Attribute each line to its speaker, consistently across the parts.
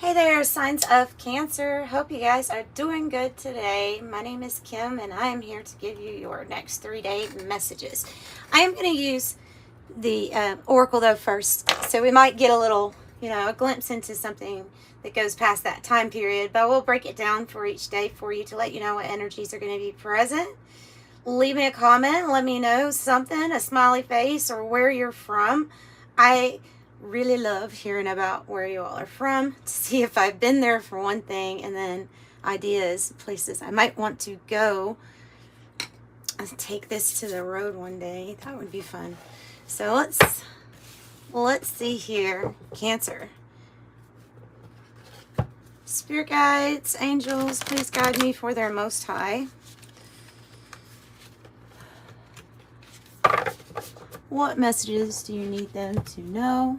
Speaker 1: Hey there, signs of Cancer. Hope you guys are doing good today. My name is Kim and I am here to give you your next 3-day messages. I am going to use the Oracle though first, so we might get a little, a glimpse into something that goes past that time period, but we'll break it down for each day for you to let you know what energies are going to be present. Leave me a comment, let me know something, a smiley face, or where you're from. I really love hearing about where you all are from to see if I've been there for one thing, and then ideas, places I might want to go and take this to the road one day. That would be fun. So let's see here. Cancer. Spirit guides, angels, please guide me for their most high. What messages do you need them to know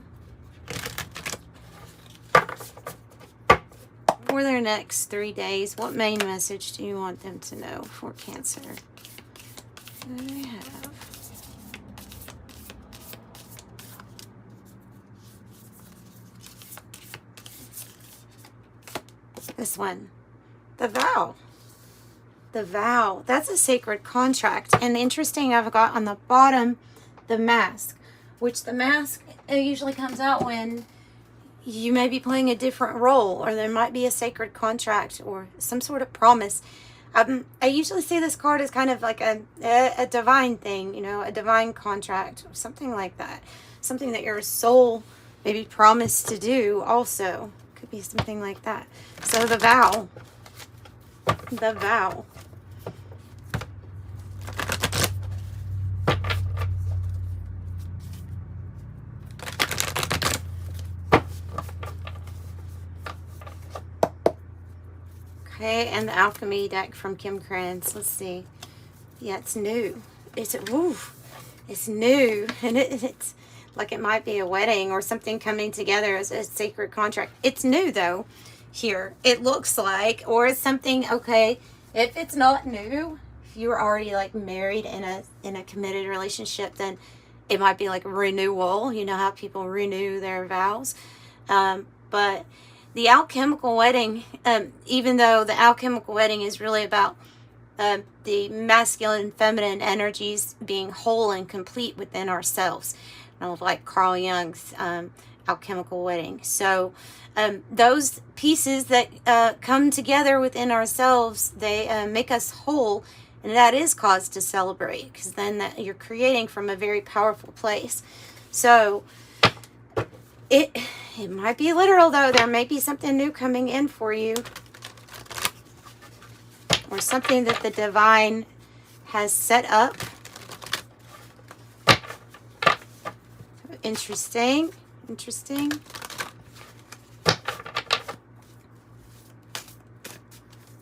Speaker 1: for their next 3 days? What main message do you want them to know for Cancer? What do we have? This one. The vow. The vow. That's a sacred contract. And interesting, I've got on the bottom the mask, which the mask usually comes out when you may be playing a different role, or there might be a sacred contract or some sort of promise. I usually see this card as kind of like a divine thing, a divine contract or something like that. Something that your soul maybe promised to do also. Could be something like that. So the vow. The vow. Okay, and the alchemy deck from Kim Krans. Let's see. Yeah, it's new. It's new, and it's like it might be a wedding or something coming together as a sacred contract. It's new though. Here it looks like, or it's something. Okay, if it's not new, if you're already like married in a committed relationship, then it might be like a renewal. You know how people renew their vows, but the alchemical wedding, even though the alchemical wedding is really about the masculine and feminine energies being whole and complete within ourselves, like Carl Jung's alchemical wedding. So those pieces that come together within ourselves, they make us whole, and that is cause to celebrate, because then you're creating from a very powerful place. So it might be literal though. There may be something new coming in for you, or something that the divine has set up. Interesting.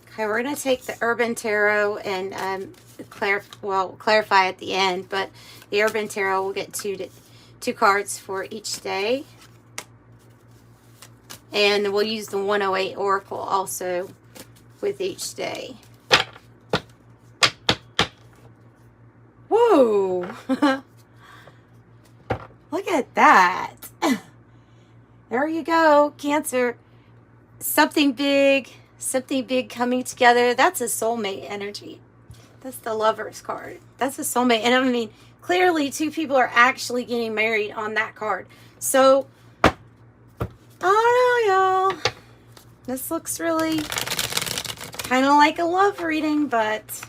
Speaker 1: Okay, we're going to take the Urban Tarot and clarify at the end, but the Urban Tarot will get two cards for each day. And we'll use the 108 Oracle also with each day. Whoa! Look at that. There you go, Cancer. Something big coming together. That's a soulmate energy. That's the Lover's card. That's a soulmate. And I mean, clearly two people are actually getting married on that card. So, I don't know, y'all. This looks really kind of like a love reading, but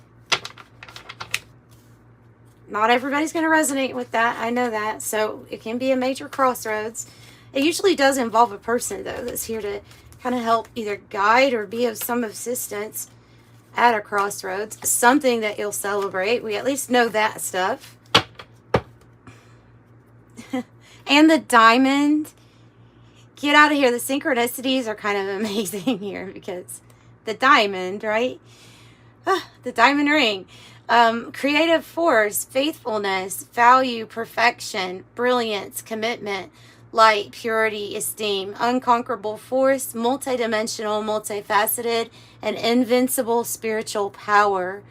Speaker 1: not everybody's going to resonate with that. I know that. So it can be a major crossroads. It usually does involve a person, though, that's here to kind of help either guide or be of some assistance at a crossroads. Something that you'll celebrate. We at least know that stuff. And the diamond. Get out of here. The synchronicities are kind of amazing here, because the diamond, right? The diamond ring. Creative force, faithfulness, value, perfection, brilliance, commitment, light, purity, esteem, unconquerable force, multidimensional, multifaceted, and invincible spiritual power.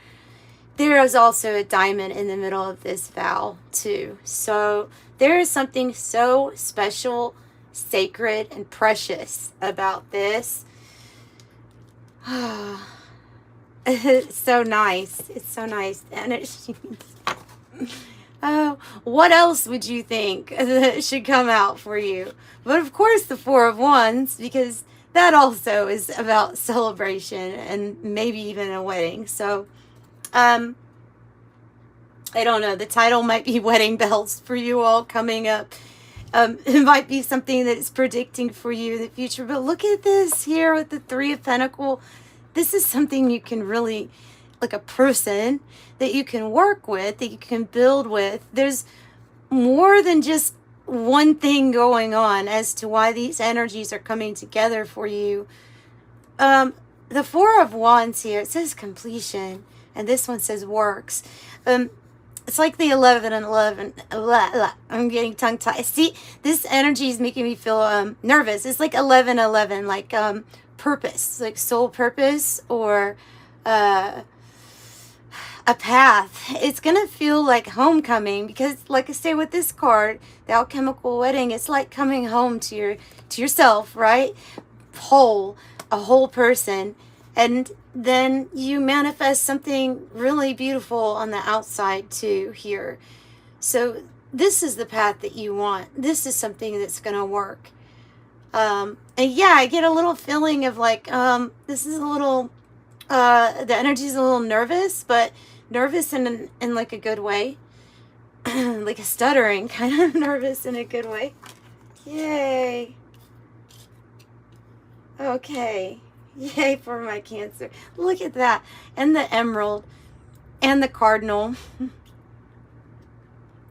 Speaker 1: There is also a diamond in the middle of this vow too. So there is something so special sacred and precious about this. It's so nice. It's so nice. And it's oh, what else would you think that should come out for you? But of course the Four of Wands, because that also is about celebration and maybe even a wedding. So I don't know, the title might be Wedding Bells for you all coming up. It might be something that it's predicting for you in the future. But look at this here with the Three of Pentacles. This is something you can really, like a person that you can work with, that you can build with. There's more than just one thing going on as to why these energies are coming together for you. The Four of Wands here, it says completion, and this one says works. It's like the 11 and 11. I'm getting tongue-tied. See, this energy is making me feel nervous. It's like 11-11, like purpose, like soul purpose, or a path. It's gonna feel like homecoming, because like I say with this card, the alchemical wedding, it's like coming home to yourself, right? A whole person. And then you manifest something really beautiful on the outside too here. So this is the path that you want. This is something that's gonna work. And yeah, I get a little feeling of like, this is a little, the energy is a little nervous, but nervous in like a good way. Like a stuttering kind of nervous in a good way. Yay. Okay. Yay for my Cancer. Look at that. And the emerald. And the cardinal.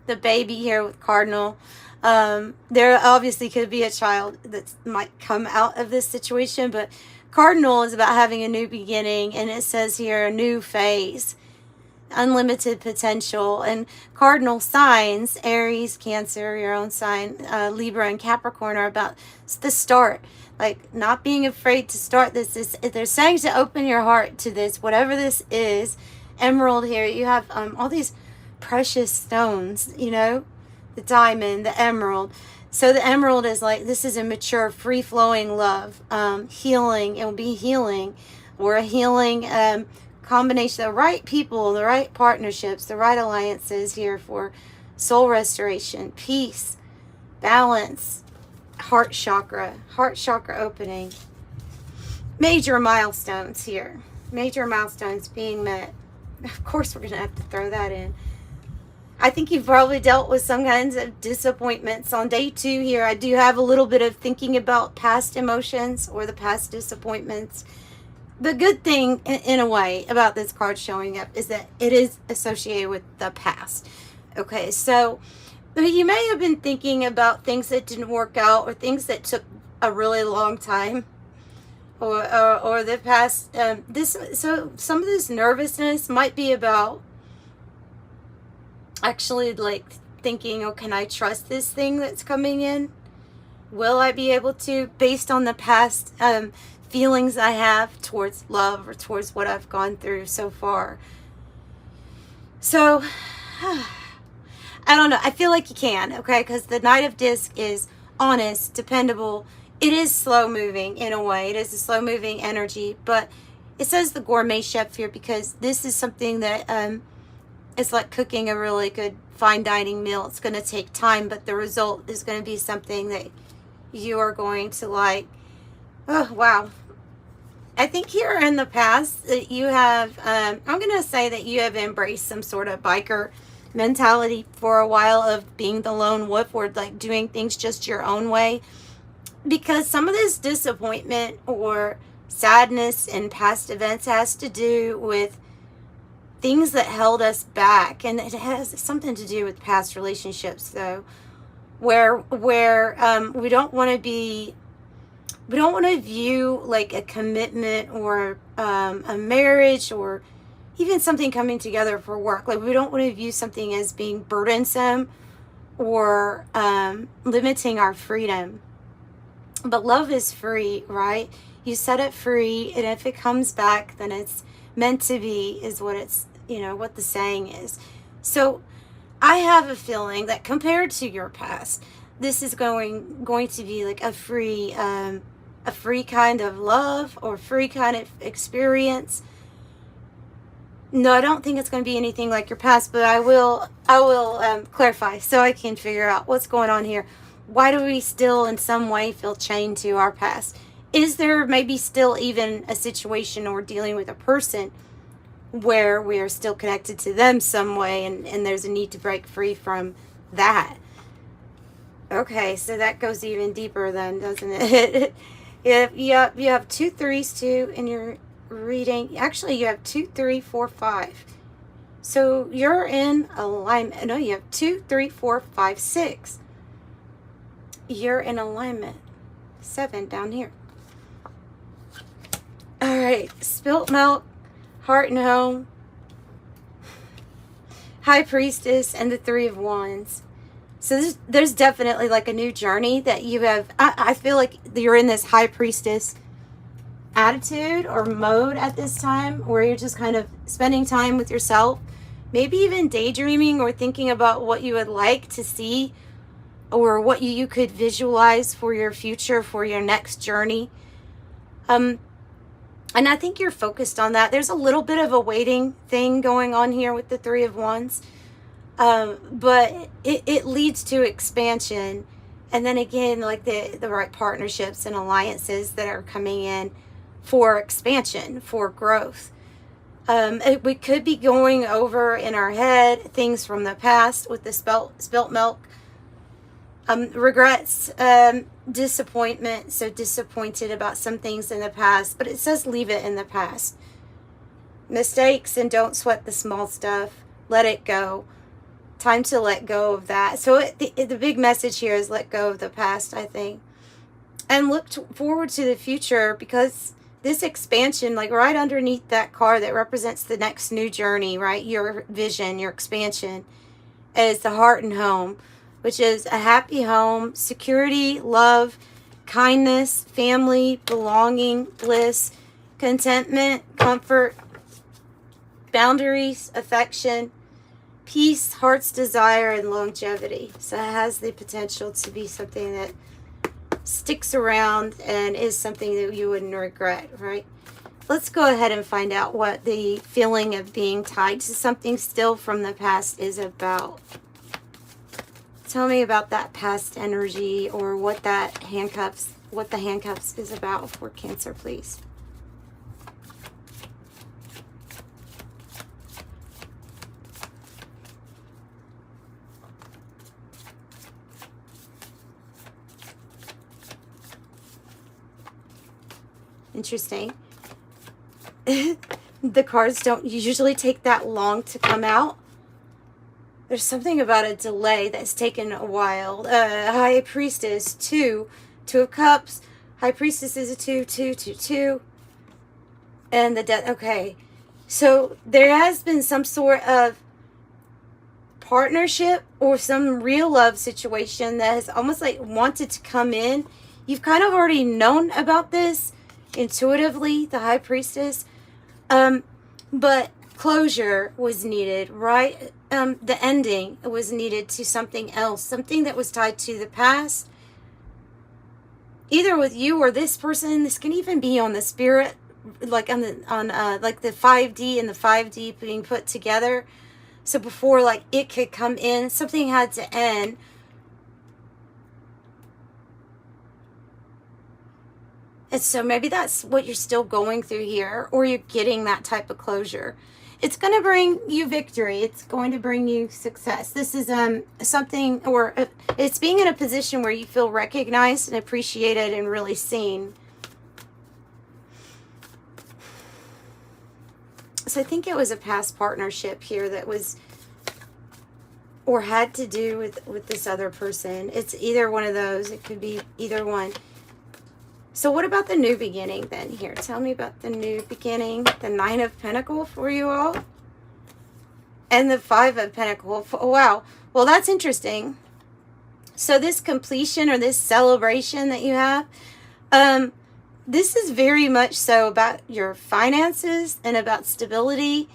Speaker 1: The baby here with cardinal. There obviously could be a child that might come out of this situation, but cardinal is about having a new beginning, and it says here a new phase, unlimited potential. And cardinal signs, Aries, Cancer, your own sign, Libra and Capricorn, are about the start, like not being afraid to start this. They're saying to open your heart to this, whatever this is. Emerald here, you have all these precious stones, you know, the diamond, the emerald. So the emerald is like, this is a mature, free-flowing love, healing. It will be healing, or a healing combination, the right people, the right partnerships, the right alliances here for soul restoration, peace, balance, heart chakra opening. Major milestones here. Major milestones being met. Of course, we're going to have to throw that in. I think you've probably dealt with some kinds of disappointments. On day 2 here, I do have a little bit of thinking about past emotions or the past disappointments. The good thing, in a way, about this card showing up is that it is associated with the past. Okay, so you may have been thinking about things that didn't work out, or things that took a really long time, or the past. So some of this nervousness might be about actually like thinking, oh, can I trust this thing that's coming in? Will I be able to, based on the past feelings I have towards love or towards what I've gone through so far? So I don't know. I feel like you can, okay? Because the Knight of Disc is honest, dependable. It is slow moving in a way. It is a slow moving energy, but it says the gourmet chef here because this is something that it's like cooking a really good fine dining meal. It's going to take time, but the result is going to be something that you are going to like. Oh, wow. I think here in the past that you have, I'm going to say that you have embraced some sort of biker mentality for a while, of being the lone wolf, or like doing things just your own way. Because some of this disappointment or sadness in past events has to do with things that held us back, and it has something to do with past relationships, though, where we don't want to view like a commitment or a marriage, or even something coming together for work. Like, we don't want to view something as being burdensome or limiting our freedom. But love is free, right? You set it free, and if it comes back, then it's meant to be, is what it's, you know, what the saying is. So I have a feeling that compared to your past, this is going to be like a free kind of love or free kind of experience. No, I don't think it's going to be anything like your past, but I will clarify so I can figure out what's going on here. Why do we still in some way feel chained to our past? Is there maybe still even a situation or dealing with a person where we are still connected to them some way, and there's a need to break free from that? Okay, so that goes even deeper then, doesn't it? you have 2 3s too in your reading. Actually, you have 2 3 4 5. So you're in alignment. No, you have 2 3 4 5 6. You're in alignment. 7 down here. All right, spilt milk, heart and home, high priestess, and the 3 of wands. So there's definitely like a new journey that you have. I feel like you're in this high priestess attitude or mode at this time, where you're just kind of spending time with yourself, maybe even daydreaming or thinking about what you would like to see or what you could visualize for your future, for your next journey. And I think you're focused on that. There's a little bit of a waiting thing going on here with the 3 of wands. But it leads to expansion. And then again, like the right partnerships and alliances that are coming in for expansion, for growth. We could be going over in our head things from the past with the spilt milk. Regrets, disappointment. So disappointed about some things in the past, but it says leave it in the past. Mistakes, and don't sweat the small stuff. Let it go. Time to let go of that. So the big message here is let go of the past, I think. And look forward to the future, because this expansion, like right underneath that card that represents the next new journey, right? Your vision, your expansion, is the heart and home, which is a happy home, security, love, kindness, family, belonging, bliss, contentment, comfort, boundaries, affection, peace, heart's desire, and longevity. So it has the potential to be something that sticks around and is something that you wouldn't regret, right? Let's go ahead and find out what the feeling of being tied to something still from the past is about. Tell me about that past energy, or what the handcuffs is about for Cancer, please. Interesting. The cards don't usually take that long to come out. There's something about a delay that's taken a while. High Priestess, 2 of Cups. High Priestess is a 2, 2, 2, 2. And the death. Okay. So there has been some sort of partnership or some real love situation that has almost like wanted to come in. You've kind of already known about this intuitively, the High Priestess. But closure was needed, right? The ending was needed to something else, something that was tied to the past, either with you or this person. This can even be on the spirit, like on like the 5D and the 5D being put together. So before like it could come in, something had to end. And so maybe that's what you're still going through here, or you're getting that type of closure. It's going to bring you victory. It's going to bring you success. This is something, or it's being in a position where you feel recognized and appreciated and really seen. So I think it was a past partnership here that was, or had to do with this other person. It's either one of those. It could be either one. So what about the new beginning then here? Tell me about the new beginning. The 9 of Pentacles for you all. And the 5 of Pentacles. Oh, wow. Well, that's interesting. So this completion or this celebration that you have, this is very much so about your finances and about stability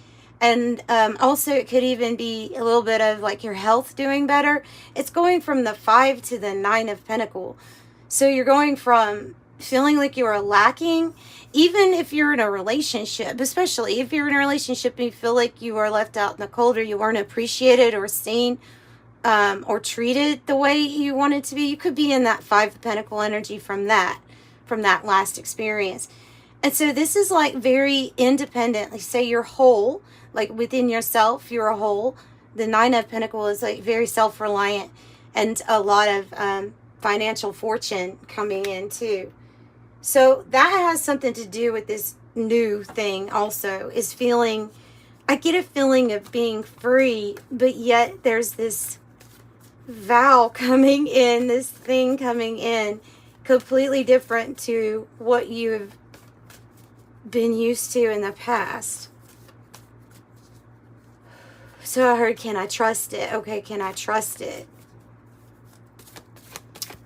Speaker 1: And also it could even be a little bit of like your health doing better. It's going from the 5 to the 9 of Pentacles. So you're going from feeling like you are lacking, even if you're in a relationship, especially if you're in a relationship and you feel like you are left out in the cold, or you weren't appreciated or seen or treated the way you wanted to be. You could be in that 5 of Pentacles energy from that last experience. And so this is like very independent. Like say you're whole, like within yourself, you're a whole. The 9 of Pentacles is like very self-reliant, and a lot of financial fortune coming in too. So that has something to do with this new thing also, is feeling, I get a feeling of being free, but yet there's this vow coming in, this thing coming in, completely different to what you've been used to in the past. So I heard, can I trust it? Okay, can I trust it?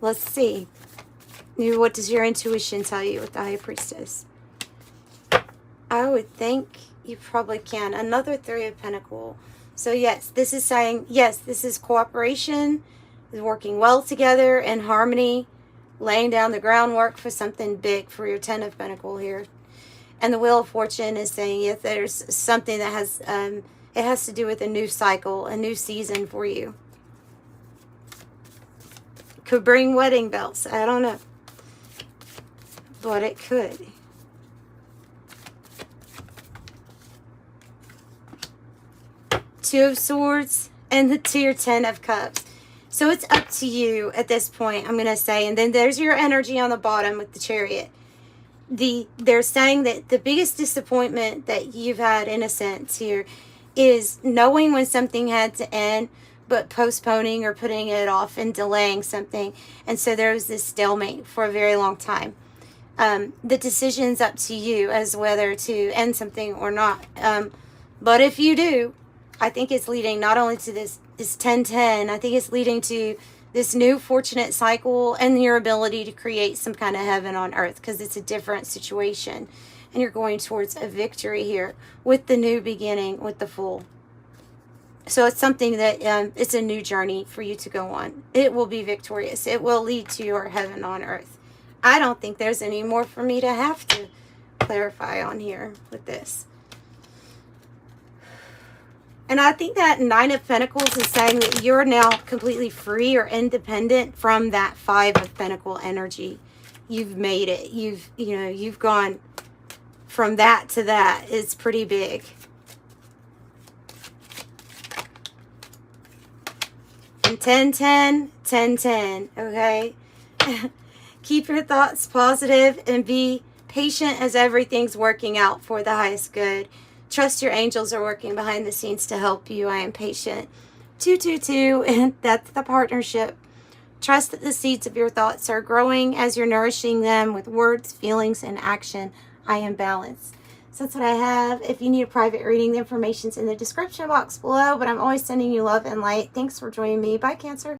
Speaker 1: Let's see. What does your intuition tell you with the High Priestess? I would think you probably can. Another 3 of Pentacles. So yes, this is saying, yes, this is cooperation, working well together in harmony, laying down the groundwork for something big for your 10 of Pentacles here. And the Wheel of Fortune is saying if there's something that has, it has to do with a new cycle, a new season for you. Could bring wedding bells. I don't know. But it could. Two of Swords and the 10 of Cups. So it's up to you at this point, I'm going to say. And then there's your energy on the bottom with the Chariot. They're saying that the biggest disappointment that you've had, in a sense here, is knowing when something had to end, but postponing or putting it off and delaying something. And so there was this stalemate for a very long time. The decision's up to you as whether to end something or not. But if you do, I think it's leading not only to this 10-10, I think it's leading to this new fortunate cycle and your ability to create some kind of heaven on earth, because it's a different situation. And you're going towards a victory here with the new beginning, with the Fool. So it's something that, it's a new journey for you to go on. It will be victorious. It will lead to your heaven on earth. I don't think there's any more for me to have to clarify on here with this. And I think that 9 of Pentacles is saying that you're now completely free or independent from that 5 of Pentacles energy. You've made it. You've gone from that to that. It's pretty big. And 10-10, 10-10, okay? Keep your thoughts positive and be patient as everything's working out for the highest good. Trust your angels are working behind the scenes to help you. I am patient. 222, and that's the partnership. Trust that the seeds of your thoughts are growing as you're nourishing them with words, feelings, and action. I am balanced. So that's what I have. If you need a private reading, the information's in the description box below, but I'm always sending you love and light. Thanks for joining me. Bye, Cancer.